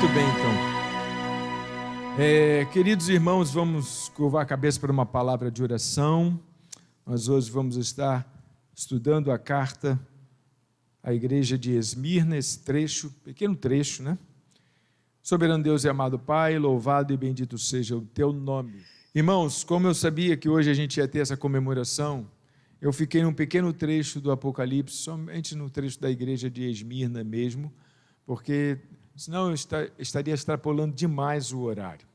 Muito bem, então. Queridos irmãos, vamos curvar a cabeça para uma palavra de oração. Nós hoje vamos estar estudando a carta à igreja de Esmirna, esse trecho, pequeno trecho, né? Soberano Deus e amado Pai, louvado e bendito seja o teu nome. Irmãos, como eu sabia que hoje a gente ia ter essa comemoração, eu fiquei num pequeno trecho do Apocalipse, somente no trecho da igreja de Esmirna mesmo, porque senão eu estaria extrapolando demais o horário.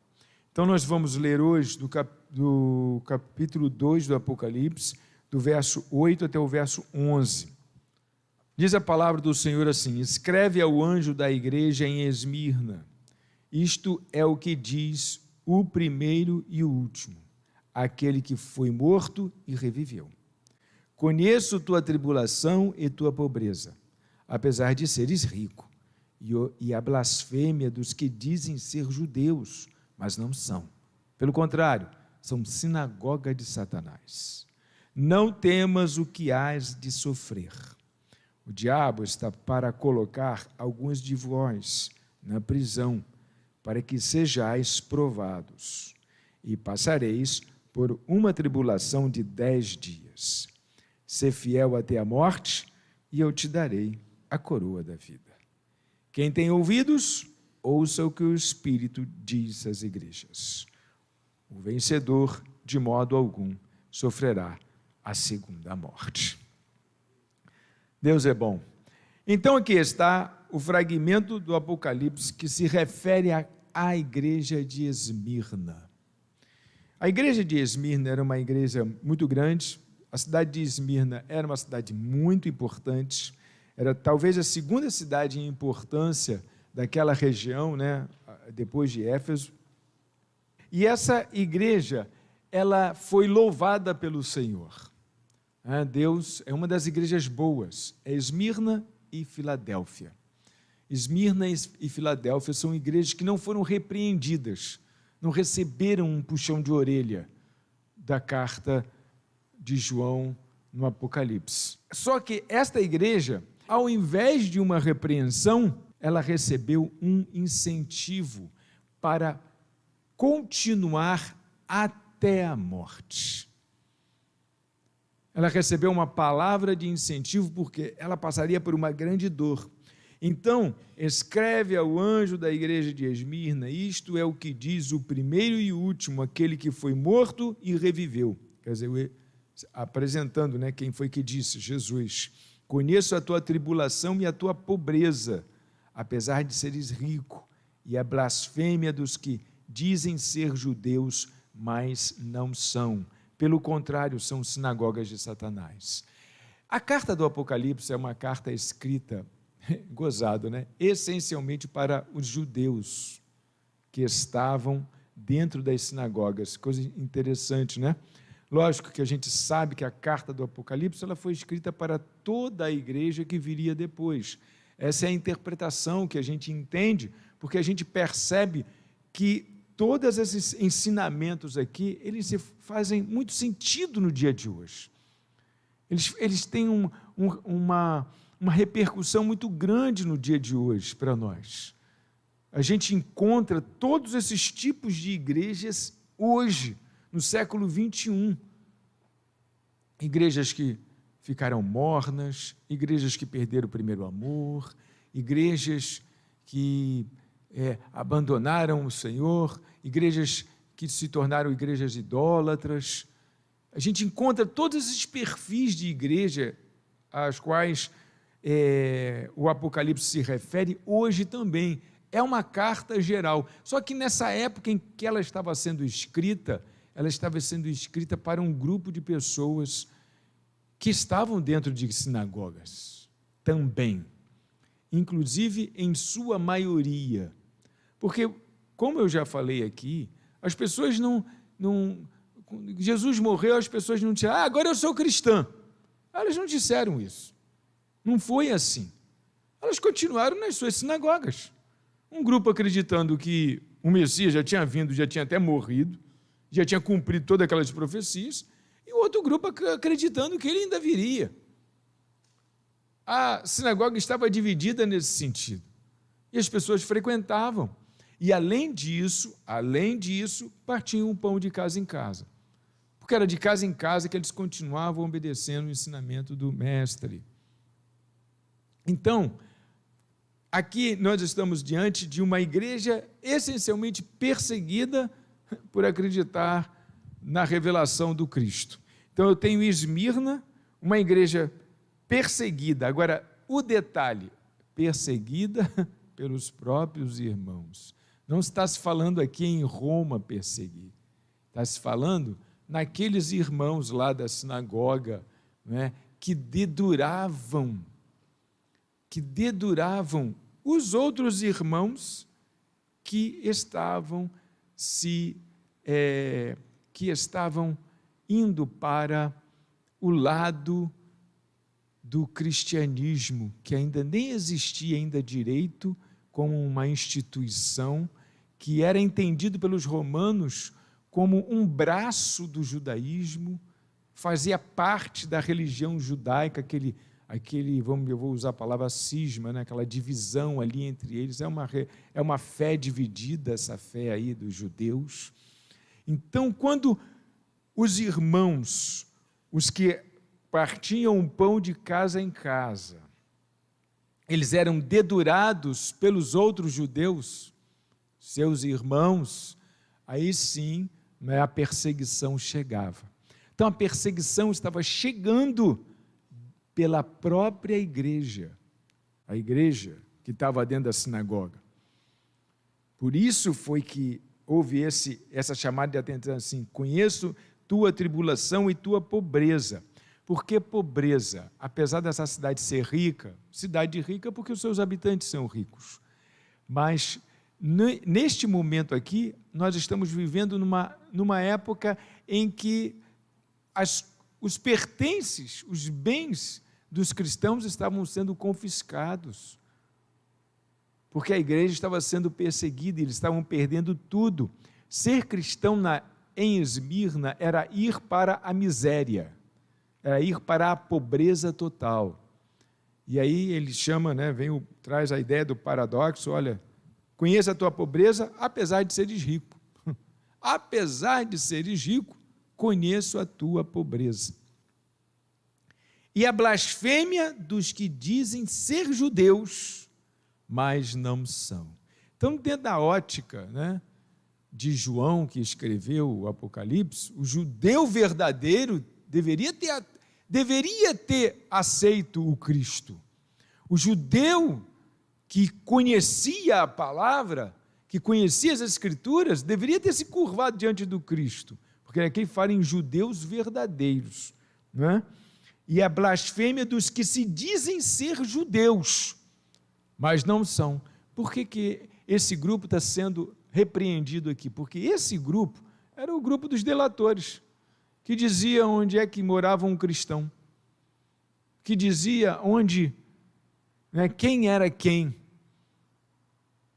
Então nós vamos ler hoje do capítulo 2 do Apocalipse, do verso 8 até o verso 11. Diz a palavra do Senhor assim: escreve ao anjo da igreja em Esmirna, isto é o que diz o primeiro e o último, aquele que foi morto e reviveu. Conheço tua tribulação e tua pobreza, apesar de seres rico, e a blasfêmia dos que dizem ser judeus, mas não são. Pelo contrário, são sinagoga de Satanás. Não temas o que hás de sofrer. O diabo está para colocar alguns de vós na prisão, para que sejais provados, e passareis por uma tribulação de 10 dias. Sê fiel até a morte, e eu te darei a coroa da vida. Quem tem ouvidos, ouça o que o Espírito diz às igrejas. O vencedor, de modo algum, sofrerá a segunda morte. Deus é bom. Então aqui está o fragmento do Apocalipse que se refere à igreja de Esmirna. A igreja de Esmirna era uma igreja muito grande. A cidade de Esmirna era uma cidade muito importante, era talvez a segunda cidade em importância daquela região, né, depois de Éfeso. E essa igreja, ela foi louvada pelo Senhor. Deus é uma das igrejas boas, é Esmirna e Filadélfia. Esmirna e Filadélfia são igrejas que não foram repreendidas, não receberam um puxão de orelha da carta de João no Apocalipse. Só que esta igreja, ao invés de uma repreensão, ela recebeu um incentivo para continuar até a morte. Ela recebeu uma palavra de incentivo porque ela passaria por uma grande dor. Então, escreve ao anjo da igreja de Esmirna, isto é o que diz o primeiro e o último, aquele que foi morto e reviveu. Quer dizer, apresentando, né, quem foi que disse? Jesus. Conheço a tua tribulação e a tua pobreza, apesar de seres rico, e a blasfêmia dos que dizem ser judeus, mas não são. Pelo contrário, são sinagogas de Satanás. A carta do Apocalipse é uma carta escrita, gozado, né? Essencialmente para os judeus que estavam dentro das sinagogas. Coisa interessante, né? Lógico que a gente sabe que a carta do Apocalipse ela foi escrita para toda a igreja que viria depois. Essa é a interpretação que a gente entende, porque a gente percebe que todos esses ensinamentos aqui, eles fazem muito sentido no dia de hoje. Eles têm uma repercussão muito grande no dia de hoje para nós. A gente encontra todos esses tipos de igrejas hoje, no século 21, igrejas que ficaram mornas, igrejas que perderam o primeiro amor, igrejas que abandonaram o Senhor, igrejas que se tornaram igrejas idólatras. A gente encontra todos esses perfis de igreja às quais o Apocalipse se refere hoje também. É uma carta geral, só que nessa época em que ela estava sendo escrita para um grupo de pessoas que estavam dentro de sinagogas também, inclusive em sua maioria, porque, como eu já falei aqui, as pessoas Jesus morreu, as pessoas não disseram, agora eu sou cristã. Elas não disseram isso, não foi assim, elas continuaram nas suas sinagogas, um grupo acreditando que o Messias já tinha vindo, já tinha até morrido, já tinha cumprido todas aquelas profecias, e o outro grupo acreditando que ele ainda viria. A sinagoga estava dividida nesse sentido. E as pessoas frequentavam. E, além disso, partiam o pão de casa em casa. Porque era de casa em casa que eles continuavam obedecendo o ensinamento do mestre. Então, aqui nós estamos diante de uma igreja essencialmente perseguida por acreditar na revelação do Cristo. Então, eu tenho Esmirna, uma igreja perseguida. Agora, o detalhe, perseguida pelos próprios irmãos. Não está se falando aqui em Roma perseguir. Está se falando naqueles irmãos lá da sinagoga, né, que deduravam os outros irmãos que estavam indo para o lado do cristianismo, que ainda nem existia ainda direito como uma instituição, que era entendido pelos romanos como um braço do judaísmo, fazia parte da religião judaica, eu vou usar a palavra cisma, né? Aquela divisão ali entre eles, é uma fé dividida, essa fé aí dos judeus. Então, quando os irmãos, os que partiam o pão de casa em casa, eles eram dedurados pelos outros judeus, seus irmãos, aí sim, né, a perseguição chegava. Então, a perseguição estava chegando pela própria igreja, a igreja que estava dentro da sinagoga. Por isso foi que houve essa chamada de atenção assim: conheço tua tribulação e tua pobreza. Por que pobreza? Apesar dessa cidade ser rica, cidade rica porque os seus habitantes são ricos, mas neste momento aqui, nós estamos vivendo numa época em que os pertences, os bens dos cristãos estavam sendo confiscados, porque a igreja estava sendo perseguida e eles estavam perdendo tudo. Ser cristão em Esmirna era ir para a miséria, era ir para a pobreza total. E aí ele chama, né, traz a ideia do paradoxo: olha, conheça a tua pobreza, apesar de seres rico. Apesar de seres rico, conheço a tua pobreza. E a blasfêmia dos que dizem ser judeus, mas não são. Então, dentro da ótica, né, de João, que escreveu o Apocalipse, o judeu verdadeiro deveria ter aceito o Cristo. O judeu que conhecia a palavra, que conhecia as Escrituras, deveria ter se curvado diante do Cristo, porque aqui fala em judeus verdadeiros, não é? E a blasfêmia dos que se dizem ser judeus, mas não são. Por que esse grupo está sendo repreendido aqui? Porque esse grupo era o grupo dos delatores, que dizia onde é que morava um cristão, que dizia onde, né, quem era quem,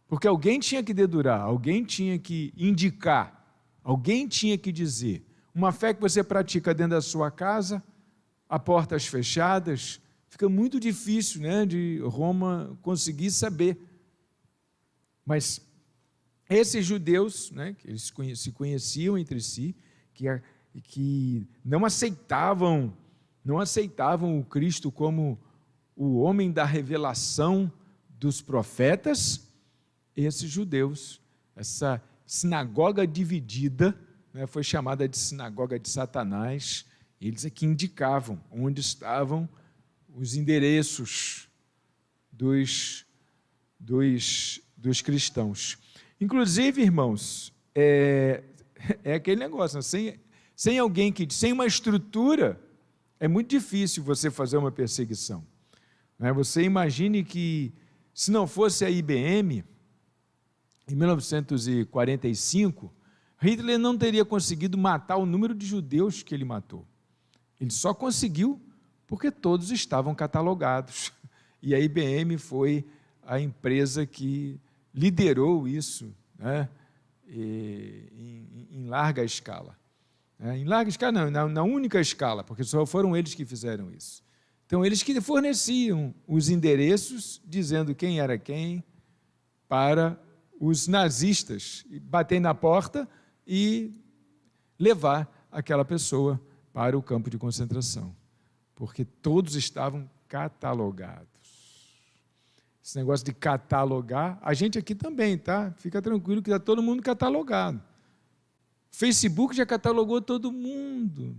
porque alguém tinha que dedurar, alguém tinha que indicar, alguém tinha que dizer. Uma fé que você pratica dentro da sua casa, a portas fechadas, fica muito difícil, né, de Roma conseguir saber. Mas esses judeus, né, que eles se conheciam entre si, que não aceitavam o Cristo como o homem da revelação dos profetas, esses judeus, essa sinagoga dividida, né, foi chamada de sinagoga de Satanás. Eles aqui indicavam onde estavam os endereços dos cristãos. Inclusive, irmãos, é aquele negócio, né? Sem uma estrutura, é muito difícil você fazer uma perseguição. Você imagine que, se não fosse a IBM, em 1945, Hitler não teria conseguido matar o número de judeus que ele matou. Ele só conseguiu porque todos estavam catalogados. E a IBM foi a empresa que liderou isso, né, em larga escala. Em larga escala, não, na única escala, porque só foram eles que fizeram isso. Então, eles que forneciam os endereços, dizendo quem era quem, para os nazistas bater na porta e levar aquela pessoa para o campo de concentração, porque todos estavam catalogados. Esse negócio de catalogar, a gente aqui também, tá? Fica tranquilo que está todo mundo catalogado. Facebook já catalogou todo mundo.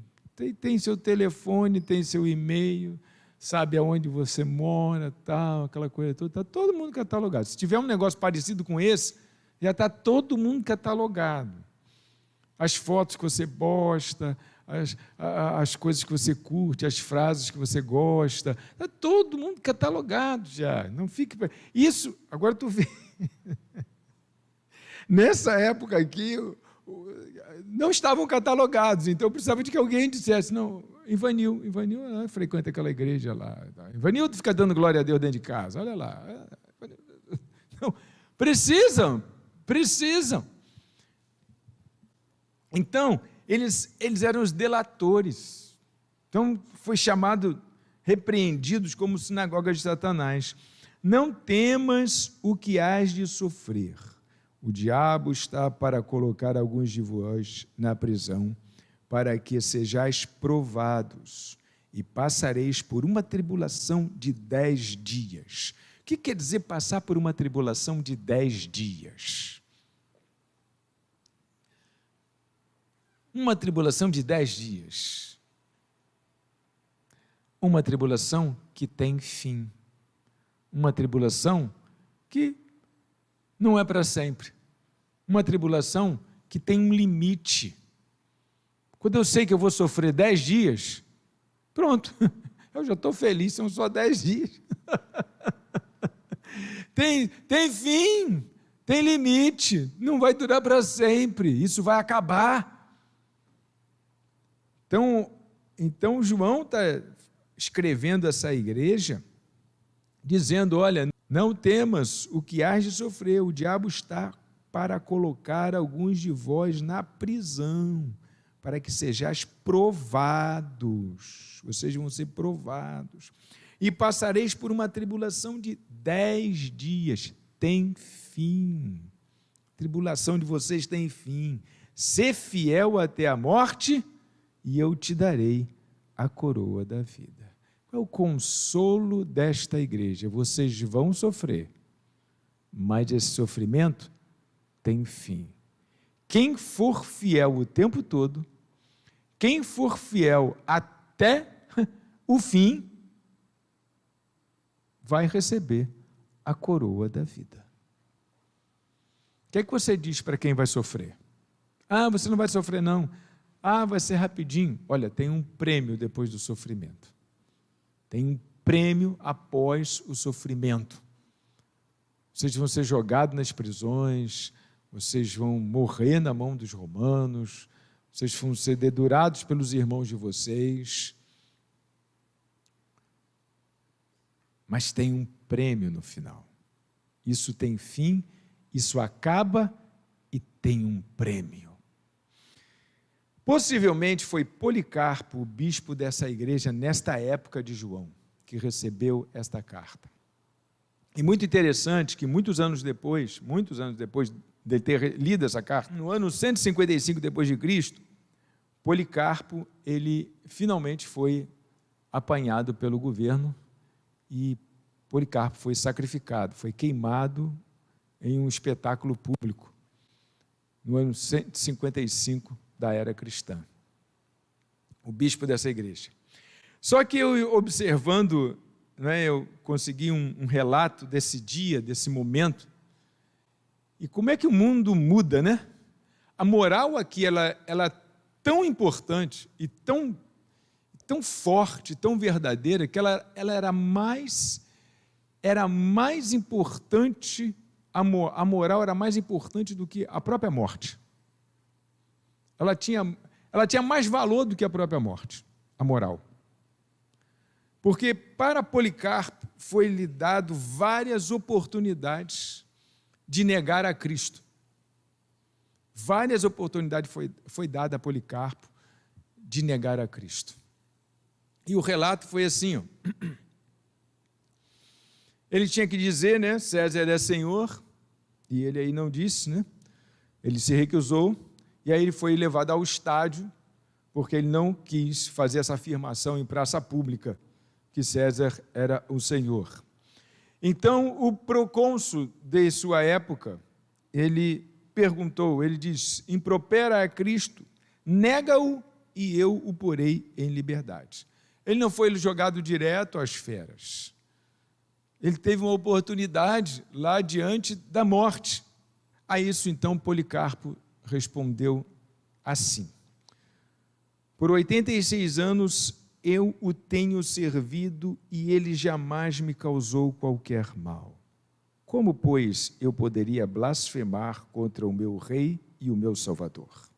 Tem seu telefone, tem seu e-mail, sabe aonde você mora, tal, aquela coisa toda. Está todo mundo catalogado. Se tiver um negócio parecido com esse, já está todo mundo catalogado. As fotos que você posta, as coisas que você curte, as frases que você gosta, está todo mundo catalogado já. Não fique... Isso, agora tu vê. Nessa época aqui, não estavam catalogados, então eu precisava de que alguém dissesse, não, Ivanil frequenta aquela igreja lá. Ivanil fica dando glória a Deus dentro de casa, olha lá. Não, precisam. Então, eles eram os delatores. Então, foi chamado, repreendidos como sinagoga de Satanás. Não temas o que hás de sofrer. O diabo está para colocar alguns de vós na prisão, para que sejais provados, e passareis por uma tribulação de 10 dias. O que quer dizer passar por uma tribulação de 10 dias? Uma tribulação de 10 dias. Uma tribulação que tem fim. Uma tribulação que não é para sempre. Uma tribulação que tem um limite. Quando eu sei que eu vou sofrer 10 dias, pronto, eu já estou feliz, são só 10 dias. Tem fim, tem limite, não vai durar para sempre, isso vai acabar. Então João está escrevendo essa igreja, dizendo, olha, não temas o que hás de sofrer, o diabo está para colocar alguns de vós na prisão, para que sejais provados, vocês vão ser provados, e passareis por uma tribulação de 10 dias, tem fim, a tribulação de vocês tem fim, sê fiel até a morte, e eu te darei a coroa da vida. Qual é o consolo desta igreja? Vocês vão sofrer, mas esse sofrimento tem fim. Quem for fiel o tempo todo, quem for fiel até o fim, vai receber a coroa da vida. O que é que você diz para quem vai sofrer? Ah, você não vai sofrer não. Ah, vai ser rapidinho. Olha, tem um prêmio depois do sofrimento. Tem um prêmio após o sofrimento. Vocês vão ser jogados nas prisões, vocês vão morrer na mão dos romanos, vocês vão ser dedurados pelos irmãos de vocês. Mas tem um prêmio no final. Isso tem fim, isso acaba e tem um prêmio. Possivelmente foi Policarpo, o bispo dessa igreja, nesta época de João, que recebeu esta carta. E muito interessante que muitos anos depois de ter lido essa carta, no ano 155 depois de Cristo, Policarpo, ele finalmente foi apanhado pelo governo e Policarpo foi sacrificado, foi queimado em um espetáculo público, no ano 155 da era cristã, o bispo dessa igreja. Só que eu observando, eu consegui um relato desse dia, desse momento, e como é que o mundo muda, né? A moral aqui, ela é tão importante e tão forte, tão verdadeira, que ela era mais importante, a moral era mais importante do que a própria morte. Ela tinha mais valor do que a própria morte, a moral. Porque para Policarpo foi-lhe dado várias oportunidades de negar a Cristo. Várias oportunidades foi dada a Policarpo de negar a Cristo. E o relato foi assim, ó. Ele tinha que dizer, César é Senhor, E ele aí não disse, né? Ele se recusou, e aí ele foi levado ao estádio, porque ele não quis fazer essa afirmação em praça pública, que César era o Senhor. Então, o procônsul de sua época, ele perguntou, ele diz, impropera a Cristo, nega-o e eu o porei em liberdade. Ele não foi jogado direto às feras. Ele teve uma oportunidade lá diante da morte. A isso, então, Policarpo respondeu assim: por 86 anos eu o tenho servido e ele jamais me causou qualquer mal. Como, pois, eu poderia blasfemar contra o meu rei e o meu salvador?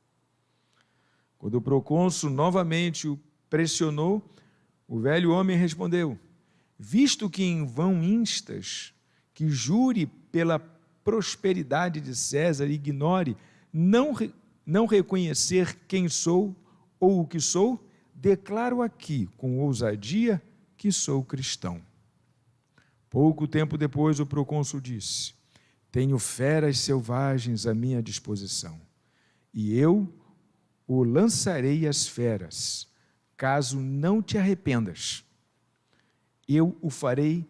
Quando o procônsul novamente o pressionou, o velho homem respondeu: visto que em vão instas que jure pela prosperidade de César e ignore não reconhecer quem sou ou o que sou, declaro aqui com ousadia que sou cristão. Pouco tempo depois o procônsul disse: tenho feras selvagens à minha disposição, e eu o lançarei às feras, caso não te arrependas. Eu o farei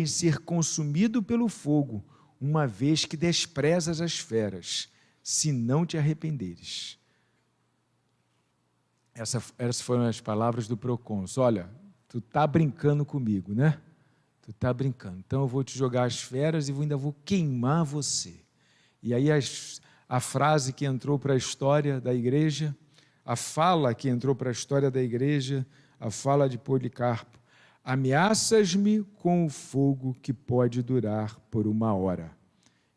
ser consumido pelo fogo, uma vez que desprezas as feras, se não te arrependeres. Essas foram as palavras do procônsul. Olha, tu está brincando comigo, né? Tu está brincando. Então eu vou te jogar as feras e ainda vou queimar você. E aí a frase que entrou para a história da igreja, a fala que entrou para a história da igreja, a fala de Policarpo: ameaças-me com o fogo que pode durar por 1 hora,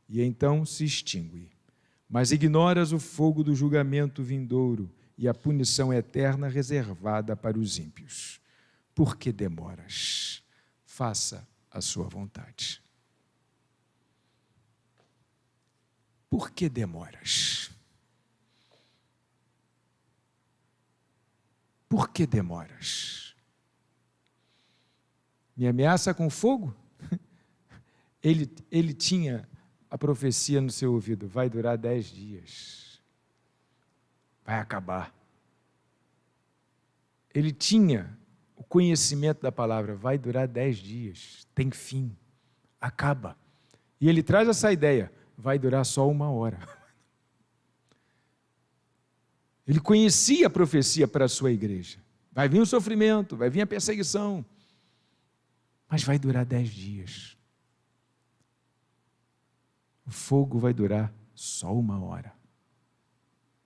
e então se extingue. Mas ignoras o fogo do julgamento vindouro e a punição eterna reservada para os ímpios. Por que demoras? Faça a sua vontade. Por que demoras? Por que demoras? Me ameaça com fogo? Ele tinha a profecia no seu ouvido: vai durar 10 dias. Vai acabar. Ele tinha o conhecimento da palavra: vai durar 10 dias, tem fim, acaba. E ele traz essa ideia: vai durar só 1 hora. Ele conhecia a profecia para a sua igreja. Vai vir o sofrimento, vai vir a perseguição, mas vai durar 10 dias. O fogo vai durar só 1 hora.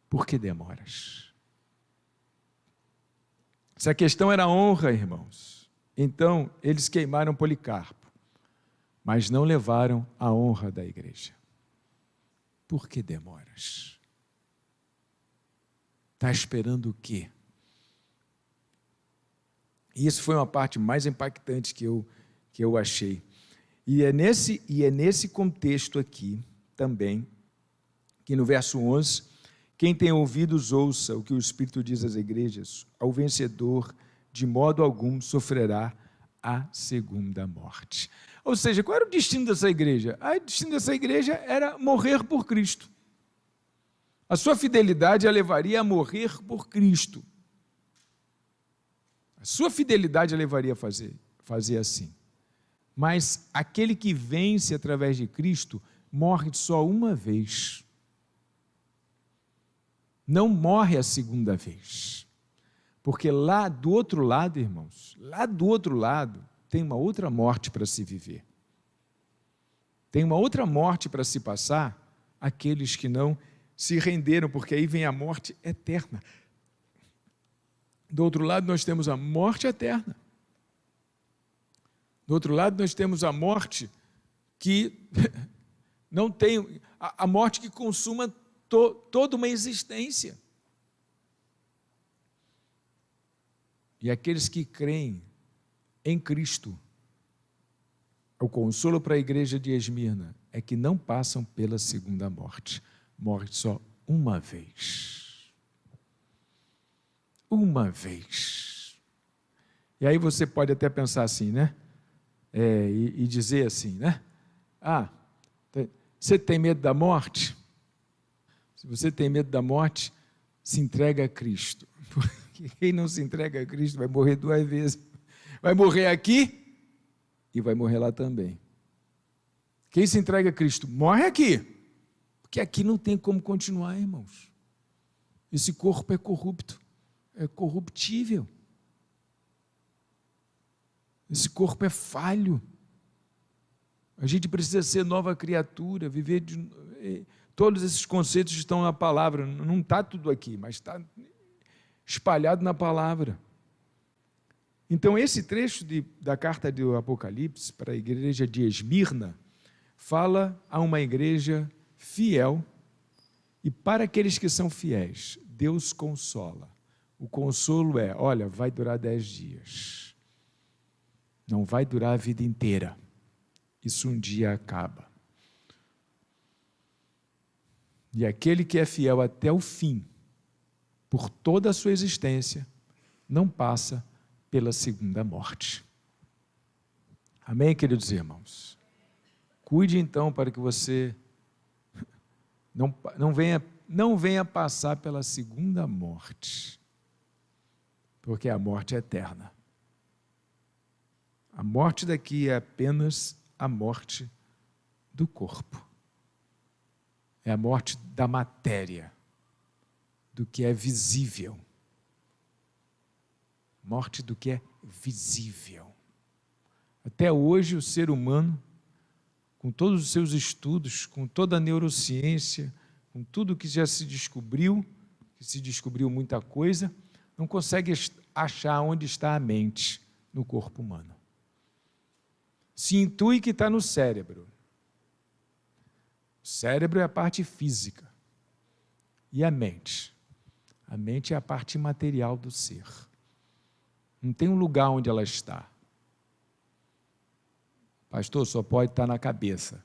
Por que demoras? Se a questão era honra, irmãos, então eles queimaram Policarpo, mas não levaram a honra da igreja. Por que demoras? Está esperando o quê? E isso foi uma parte mais impactante que eu achei. E é nesse contexto aqui também, que no verso 11, quem tem ouvidos ouça o que o Espírito diz às igrejas: ao vencedor de modo algum sofrerá a segunda morte. Ou seja, qual era o destino dessa igreja? O destino dessa igreja era morrer por Cristo. A sua fidelidade a levaria a morrer por Cristo. A sua fidelidade a levaria a fazer assim. Mas aquele que vence através de Cristo morre só uma vez. Não morre a segunda vez. Porque lá do outro lado, irmãos, lá do outro lado, tem uma outra morte para se viver. Tem uma outra morte para se passar, aqueles que não se renderam, porque aí vem a morte eterna. Do outro lado nós temos a morte eterna. Do outro lado nós temos a morte que não tem, a morte que consuma toda uma existência. E aqueles que creem em Cristo, o consolo para a igreja de Esmirna é que não passam pela segunda morte. Morre só uma vez. Uma vez. E aí você pode até pensar assim, né? E dizer assim, né? Você tem medo da morte? Se você tem medo da morte, se entrega a Cristo. Porque quem não se entrega a Cristo vai morrer 2 vezes. Vai morrer aqui e vai morrer lá também. Quem se entrega a Cristo morre aqui, porque aqui não tem como continuar, irmãos. Esse corpo é corrupto, é corruptível. Esse corpo é falho. A gente precisa ser nova criatura, viver de... Todos esses conceitos estão na palavra, não está tudo aqui, mas está espalhado na palavra. Então, esse trecho da carta do Apocalipse para a igreja de Esmirna fala a uma igreja fiel, e para aqueles que são fiéis, Deus consola. O consolo é, olha, vai durar 10 dias. Não vai durar a vida inteira. Isso um dia acaba. E aquele que é fiel até o fim, por toda a sua existência, não passa pela segunda morte. Amém, queridos irmãos? Cuide então para que você não venha passar pela segunda morte, porque a morte é eterna. A morte daqui é apenas a morte do corpo. É a morte da matéria, do que é visível. Morte do que é visível. Até hoje o ser humano, com todos os seus estudos, com toda a neurociência, com tudo que já se descobriu muita coisa, não consegue achar onde está a mente no corpo humano. Se intui que está no cérebro. O cérebro é a parte física. E a mente? A mente é a parte material do ser. Não tem um lugar onde ela está. Pastor, só pode estar na cabeça.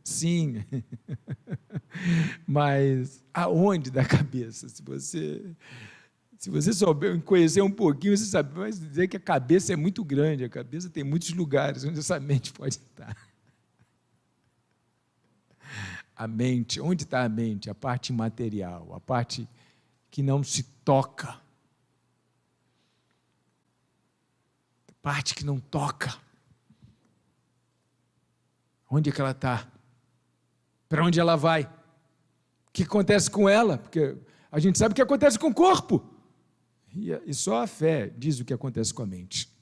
Sim, mas aonde da cabeça? Se você souber conhecer um pouquinho, você sabe, vai dizer que a cabeça é muito grande, a cabeça tem muitos lugares onde essa mente pode estar. A mente, onde está a mente? A parte material, a parte que não se toca. A parte que não toca. Onde é que ela está? Para onde ela vai? O que acontece com ela? Porque a gente sabe o que acontece com o corpo. E só a fé diz o que acontece com a mente.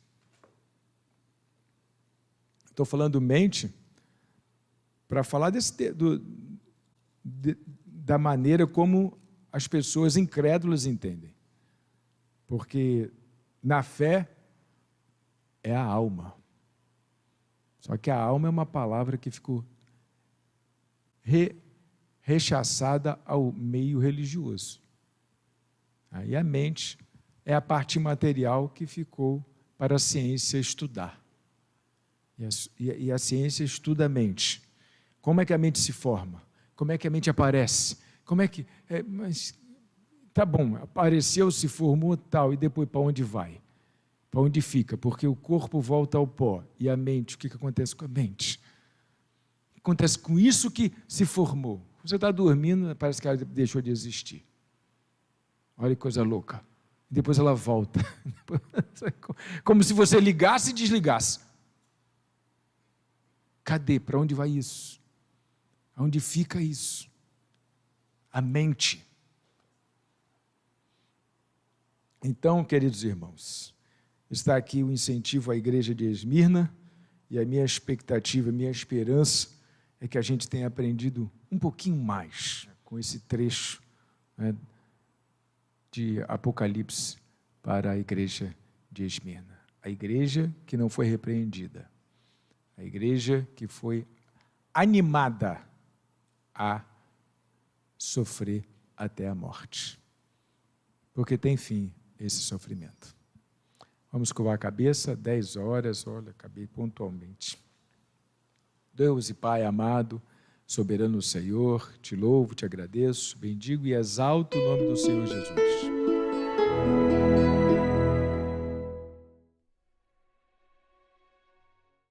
Estou falando mente para falar da maneira como as pessoas incrédulas entendem. Porque na fé é a alma. Só que a alma é uma palavra que ficou rechaçada ao meio religioso. Aí a mente é a parte material que ficou para a ciência estudar. E a ciência estuda a mente. Como é que a mente se forma? Como é que a mente aparece? Como é que... mas tá bom, apareceu, se formou tal, e depois para onde vai? Para onde fica? Porque o corpo volta ao pó. E a mente, o que acontece com a mente? O que acontece com isso que se formou? Você está dormindo, parece que ela deixou de existir. Olha que coisa louca. Depois ela volta. Como se você ligasse e desligasse. Cadê? Para onde vai isso? Onde fica isso? A mente. Então, queridos irmãos, está aqui o incentivo à igreja de Esmirna, e a minha expectativa, a minha esperança é que a gente tenha aprendido um pouquinho mais com esse trecho, né, de Apocalipse para a igreja de Esmirna. A igreja que não foi repreendida, a igreja que foi animada a sofrer até a morte, porque tem fim esse sofrimento. Vamos curvar a cabeça, 10 horas, olha, acabei pontualmente. Deus e Pai amado, soberano Senhor, te louvo, te agradeço, bendigo e exalto o nome do Senhor Jesus.